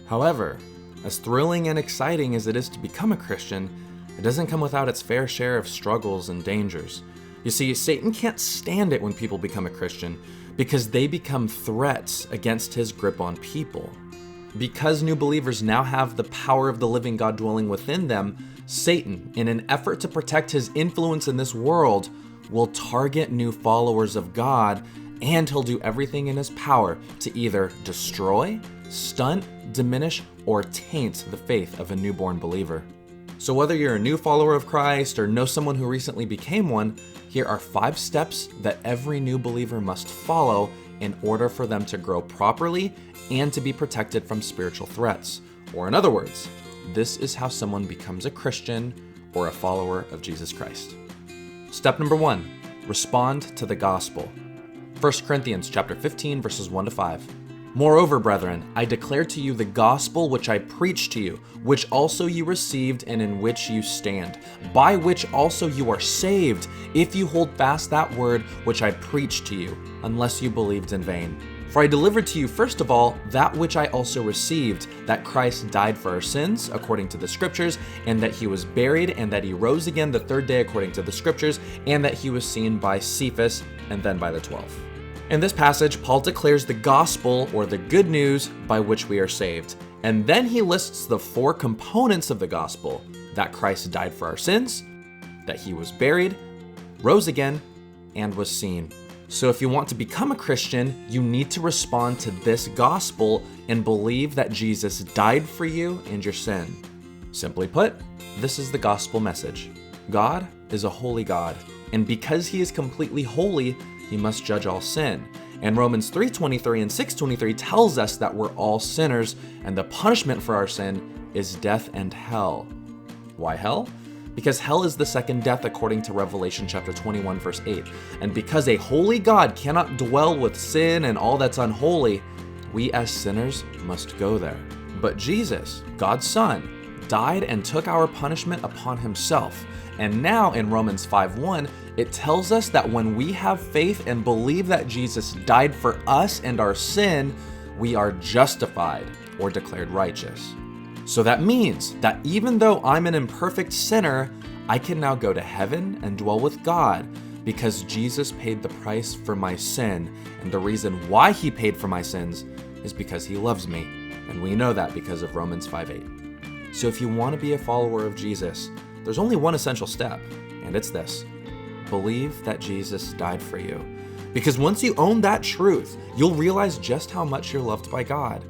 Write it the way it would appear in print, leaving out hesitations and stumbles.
However, as thrilling and exciting as it is to become a Christian, it doesn't come without its fair share of struggles and dangers. You see, Satan can't stand it when people become a Christian because they become threats against his grip on people. Because new believers now have the power of the living God dwelling within them, Satan, in an effort to protect his influence in this world, will target new followers of God, and he'll do everything in his power to either destroy, stunt, diminish, or taint the faith of a newborn believer. So whether you're a new follower of Christ or know someone who recently became one, here are 5 steps that every new believer must follow in order for them to grow properly and to be protected from spiritual threats. Or in other words, this is how someone becomes a Christian or a follower of Jesus Christ. Step number 1, respond to the gospel. 1 Corinthians chapter 15, verses 1-5. Moreover, brethren, I declare to you the gospel which I preached to you, which also you received and in which you stand, by which also you are saved, if you hold fast that word which I preached to you, unless you believed in vain. For I delivered to you first of all that which I also received, that Christ died for our sins, according to the Scriptures, and that he was buried, and that he rose again the 3rd day, according to the Scriptures, and that he was seen by Cephas, and then by the 12. In this passage, Paul declares the gospel, or the good news, by which we are saved. And then he lists the 4 components of the gospel: that Christ died for our sins, that he was buried, rose again, and was seen. So if you want to become a Christian, you need to respond to this gospel and believe that Jesus died for you and your sin. Simply put, this is the gospel message. God is a holy God, and because he is completely holy, he must judge all sin. And Romans 3:23 and 6:23 tells us that we're all sinners, and the punishment for our sin is death and hell. Why hell? Because hell is the second death according to Revelation chapter 21, verse 8. And because a holy God cannot dwell with sin and all that's unholy, we as sinners must go there. But Jesus, God's Son, died and took our punishment upon himself. And now in Romans 5:1, it tells us that when we have faith and believe that Jesus died for us and our sin, we are justified or declared righteous. So that means that even though I'm an imperfect sinner, I can now go to heaven and dwell with God because Jesus paid the price for my sin. And the reason why he paid for my sins is because he loves me. And we know that because of Romans 5:8. So if you want to be a follower of Jesus, there's only one essential step, and it's this: believe that Jesus died for you. Because once you own that truth, you'll realize just how much you're loved by God.